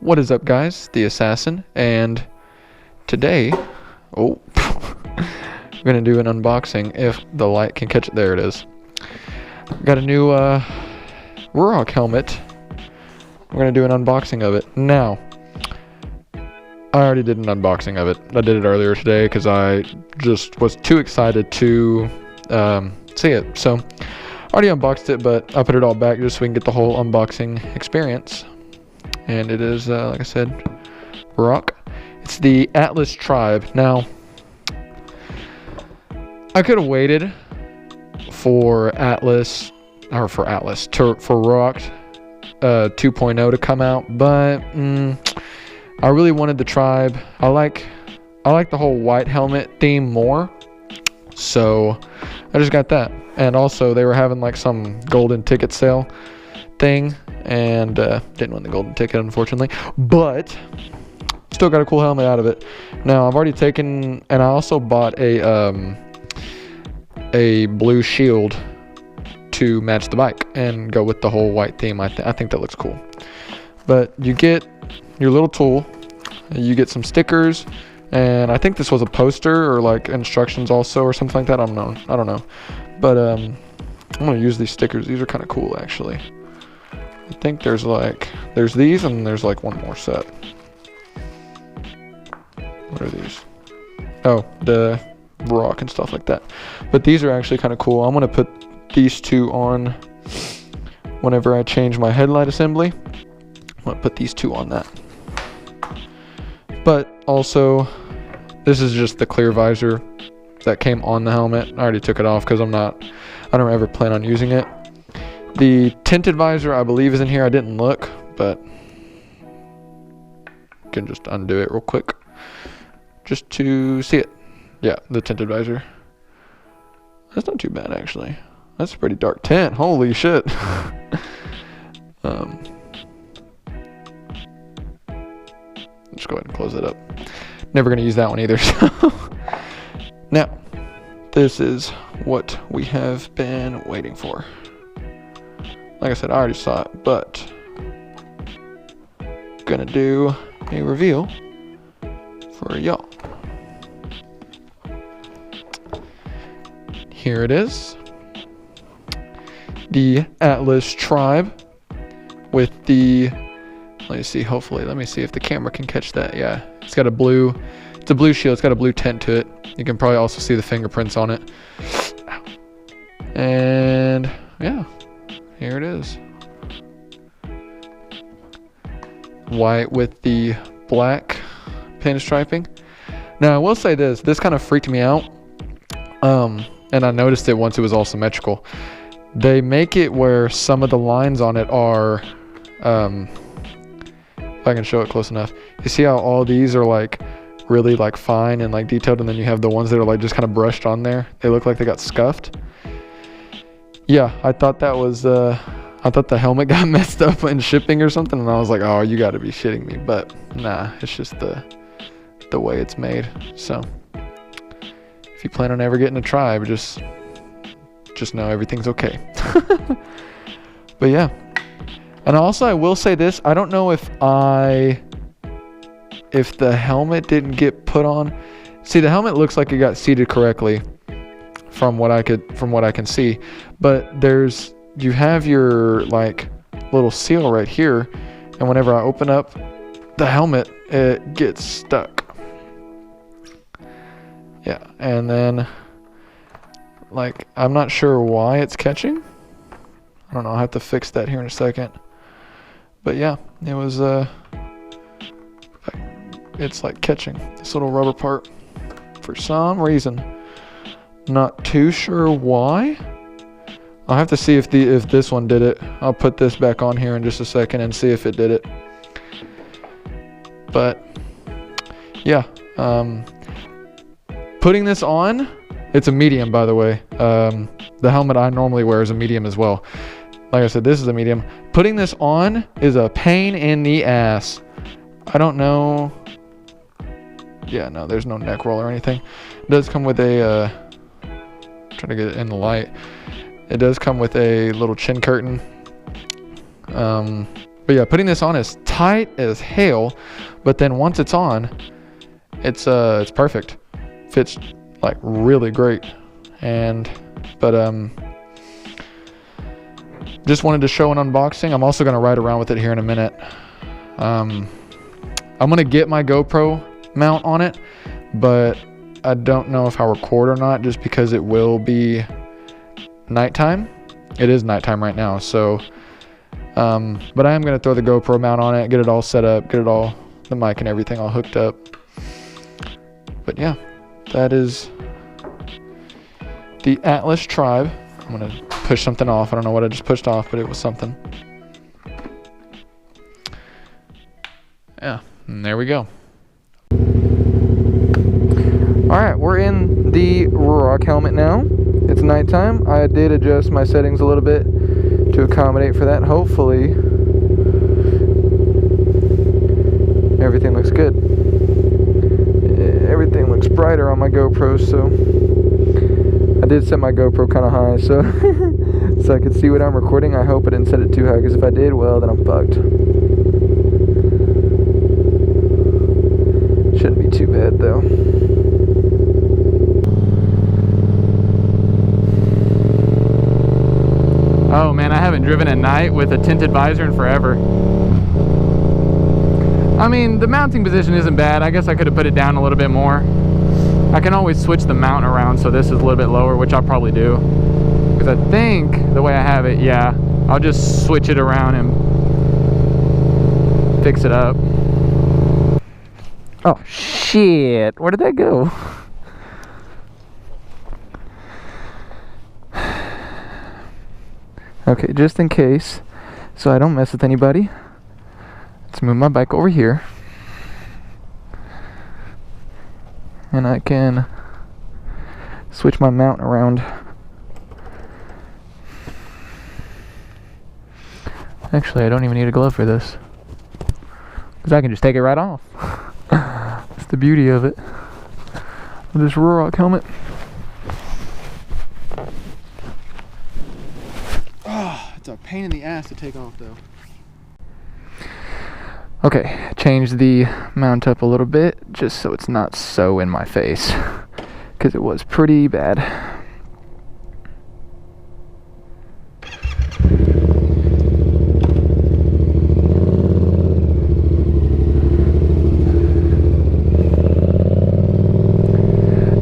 What is up, guys? The Assassin, and today, I'm gonna do an unboxing if the light can catch it. There it is. Got a new Ruroc helmet. We're gonna do an unboxing of it. Now, I already did an unboxing of it. I did it earlier today because I just was too excited to see it. So, I already unboxed it, but I put it all back just so we can get the whole unboxing experience. And it is, like I said, Ruroc. It's the Atlas Tribe. Now, I could have waited for Ruroc 2.0 to come out, but I really wanted the Tribe. I like the whole white helmet theme more, so I just got that. And also, they were having like some golden ticket sale thing, and didn't win the golden ticket, unfortunately, but still got a cool helmet out of it. Now, I've already taken, and I also bought a blue shield to match the bike and go with the whole white theme. I think that looks cool. But you get your little tool, you get some stickers, and I think this was a poster or like instructions also or something like that. I don't know. But I'm gonna use these stickers. These are kind of cool, actually. I think there's these, and there's like one more set. What are these? Oh, the Ruroc and stuff like that. But these are actually kind of cool. I'm gonna put these two on whenever I change my headlight assembly. I'm gonna put these two on that. But also, this is just the clear visor that came on the helmet. I already took it off because I don't ever plan on using it. The tinted visor, I believe, is in here. I didn't look, but you can just undo it real quick just to see it. Yeah, the tinted visor. That's not too bad, actually. That's a pretty dark tint. Holy shit. Just go ahead and close it up. Never going to use that one either. So. Now, this is what we have been waiting for. Like I said, I already saw it, but gonna do a reveal for y'all. Here it is. The Atlas Tribe with the, let me see if the camera can catch that. Yeah, it's a blue shield. It's got a blue tint to it. You can probably also see the fingerprints on it. And yeah. Here it is. White with the black pinstriping. Now, I will say this kind of freaked me out. And I noticed it once it was all symmetrical. They make it where some of the lines on it are, if I can show it close enough. You see how all these are like really like fine and like detailed, and then you have the ones that are like just kind of brushed on there. They look like they got scuffed. Yeah, I thought that was, I thought the helmet got messed up in shipping or something, and I was like, oh, you gotta be shitting me. But nah, it's just the way it's made. So if you plan on ever getting a Tribe, just know everything's okay. But yeah. And also, I will say this, I don't know if the helmet didn't get put on. See, the helmet looks like it got seated correctly from what I can see, but you have your like little seal right here, and whenever I open up the helmet, it gets stuck. Yeah, and then like I'm not sure why it's catching. I don't know, I'll have to fix that here in a second. But yeah, it was it's like catching this little rubber part for some reason. Not too sure why. I'll have to see if this one did it. I'll put this back on here in just a second and see if it did it. But yeah, putting this on, it's a medium, by the way. The helmet I normally wear is a medium as well. Like I said, this is a medium. Putting this on is a pain in the ass. I don't know. Yeah, no, there's no neck roll or anything. It does come with a trying to get it in the light. It does come with a little chin curtain. But yeah, putting this on is tight as hell, but then once it's on, it's perfect. Fits like really great. But just wanted to show an unboxing. I'm also gonna ride around with it here in a minute. I'm gonna get my GoPro mount on it, but I don't know if I'll record or not, just because it will be nighttime. It is nighttime right now, so but I am gonna throw the GoPro mount on it, get it all set up, get it all, the mic and everything all hooked up. But yeah, that is the Atlas Tribe. I'm gonna push something off. I don't know what I just pushed off, but it was something. Yeah, and there we go. Alright, we're in the Ruroc helmet now. It's nighttime. I did adjust my settings a little bit to accommodate for that. Hopefully everything looks good. Everything looks brighter on my GoPro, so I did set my GoPro kind of high so so I could see what I'm recording. I hope I didn't set it too high, because if I did, well, then I'm fucked. Shouldn't be too bad though. Oh man, I haven't driven at night with a tinted visor in forever. I mean, the mounting position isn't bad. I guess I could have put it down a little bit more. I can always switch the mount around so this is a little bit lower, which I'll probably do. Because I think the way I have it, yeah, I'll just switch it around and fix it up. Oh shit, where did that go? Okay, just in case, so I don't mess with anybody, let's move my bike over here. And I can switch my mount around. Actually, I don't even need a glove for this, because I can just take it right off. That's the beauty of it. With this Ruroc helmet. It's a pain in the ass to take off though. Okay, change the mount up a little bit just so it's not so in my face, because it was pretty bad.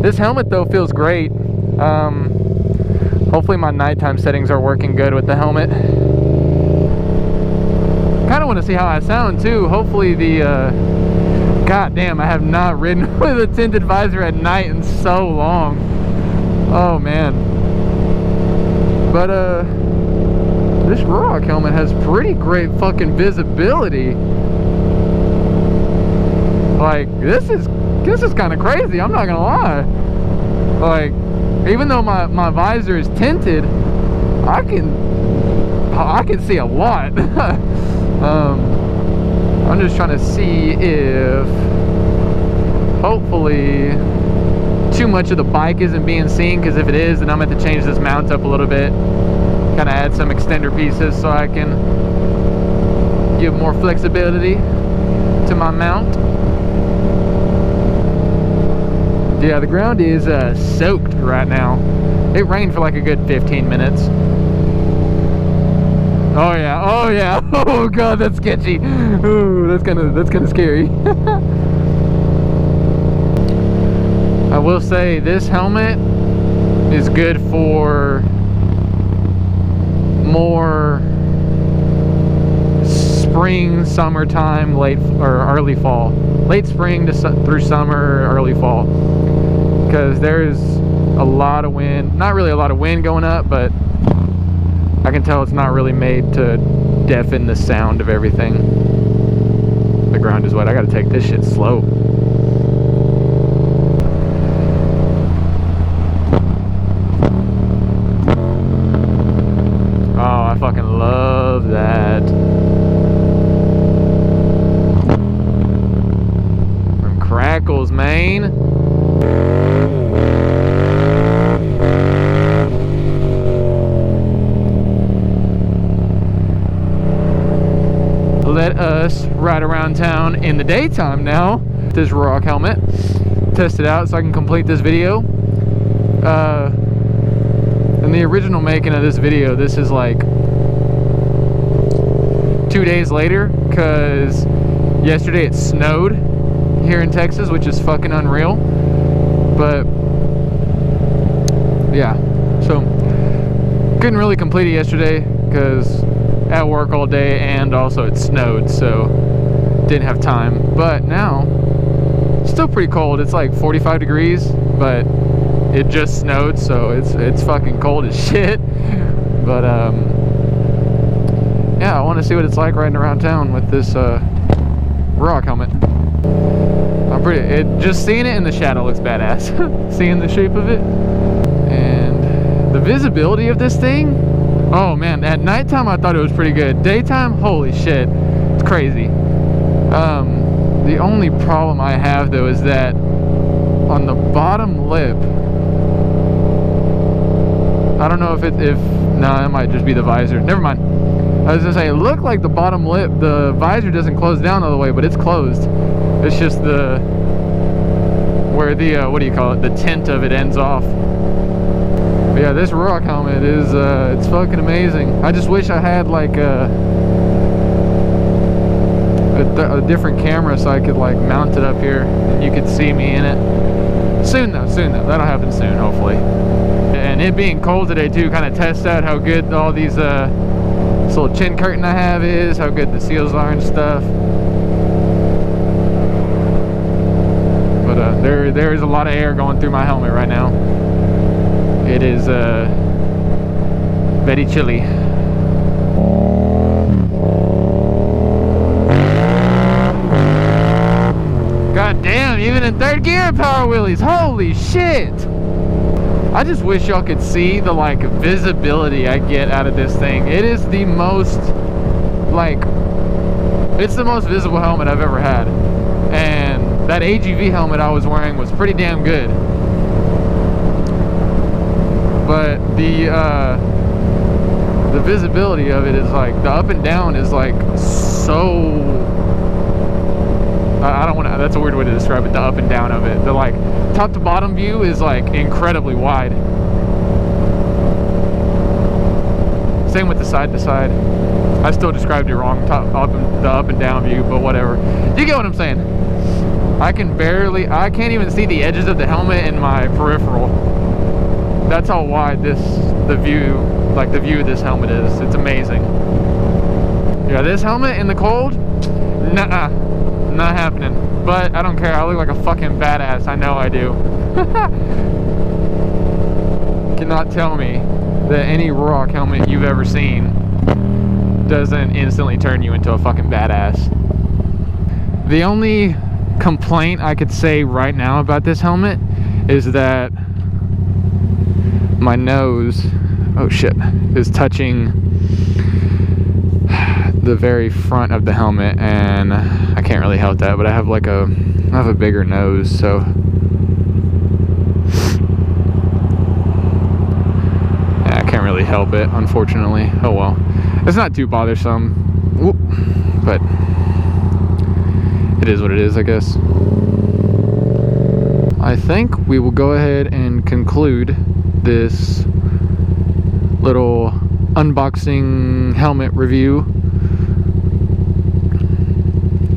This helmet though feels great. Hopefully my nighttime settings are working good with the helmet. Kind of want to see how I sound too. Hopefully the god damn, I have not ridden with a tinted visor at night in so long. Oh man. But this Ruroc helmet has pretty great fucking visibility. Like this is kind of crazy, I'm not gonna lie. Like, even though my visor is tinted, I can see a lot. I'm just trying to see if hopefully too much of the bike isn't being seen, because if it is, then I'm going to have to change this mount up a little bit, kind of add some extender pieces so I can give more flexibility to my mount. Yeah, the ground is soaked right now. It rained for like a good 15 minutes. Oh yeah, oh yeah. Oh god, that's sketchy. Ooh, that's kind of scary. I will say this helmet is good for more spring, summertime, late or early fall. Late spring to through summer, early fall. Because there's a lot of wind, not really a lot of wind going up, but I can tell it's not really made to deafen the sound of everything. The ground is wet. I gotta take this shit slow. Oh, I fucking love that. From crackles, man. around town in the daytime now. This Ruroc helmet, test it out so I can complete this video. In the original making of this video, this is like 2 days later, because yesterday it snowed here in Texas, which is fucking unreal. But yeah, so couldn't really complete it yesterday because at work all day, and also it snowed, so didn't have time. But now still pretty cold. It's like 45 degrees, but it just snowed, so it's fucking cold as shit. But yeah, I want to see what it's like riding around town with this Ruroc helmet. Just seeing it in the shadow looks badass. Seeing the shape of it and the visibility of this thing. Oh man, at nighttime I thought it was pretty good. Daytime, holy shit, it's crazy. The only problem I have though is that on the bottom lip, I don't know if no, it might just be the visor. Never mind. I was gonna say, it looked like the bottom lip, the visor doesn't close down all the way, but it's closed. It's just where the what do you call it? The tint of it ends off. But yeah, this Ruroc helmet is it's fucking amazing. I just wish I had like a different camera so I could like mount it up here and you could see me in it. Soon though, that'll happen soon, hopefully. And it being cold today too kind of tests out how good all these this little chin curtain I have is, how good the seals are and stuff. But there is a lot of air going through my helmet right now. It is very chilly. God damn, even in third gear power wheelies, holy shit! I just wish y'all could see the like visibility I get out of this thing. It is the most it's the most visible helmet I've ever had. And that AGV helmet I was wearing was pretty damn good. But the visibility of it is like, the up and down is like so, I don't want to, that's a weird way to describe it, the up and down of it. The like top to bottom view is like incredibly wide. Same with the side to side. I still described it wrong, the up and down view, but whatever. You get what I'm saying. I can't even see the edges of the helmet in my peripheral. That's how wide the view of this helmet is. It's amazing. Yeah, this helmet in the cold, nuh-uh, not happening. But I don't care, I look like a fucking badass, I know I do. Cannot tell me that any Ruroc helmet you've ever seen doesn't instantly turn you into a fucking badass. The only complaint I could say right now about this helmet is that my nose, oh shit, is touching the very front of the helmet, and I can't really help that, but I have a bigger nose, so yeah, I can't really help it, unfortunately. Oh well, it's not too bothersome. Whoop. But it is what it is, I guess. I think we will go ahead and conclude this little unboxing helmet review.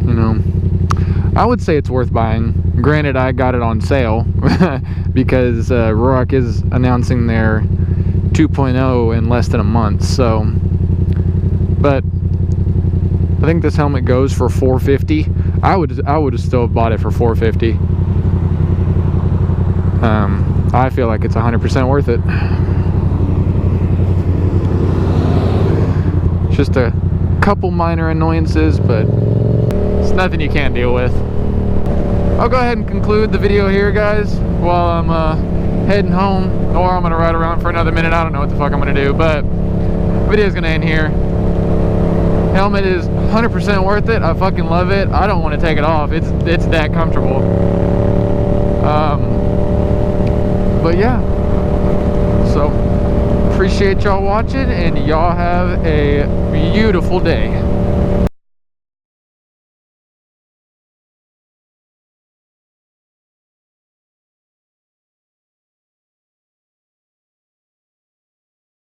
You know, I would say it's worth buying. Granted, I got it on sale because Ruroc is announcing their 2.0 in less than a month, so, but I think this helmet goes for $450. I would have still bought it for $450. I feel like it's 100% worth it. Just a couple minor annoyances, but it's nothing you can't deal with. I'll go ahead and conclude the video here, guys, while I'm heading home, or I'm gonna ride around for another minute. I don't know what the fuck I'm gonna do, but the video's gonna end here. Helmet is 100% worth it. I fucking love it. I don't want to take it off. It's that comfortable. But yeah, so appreciate y'all watching, and y'all have a beautiful day.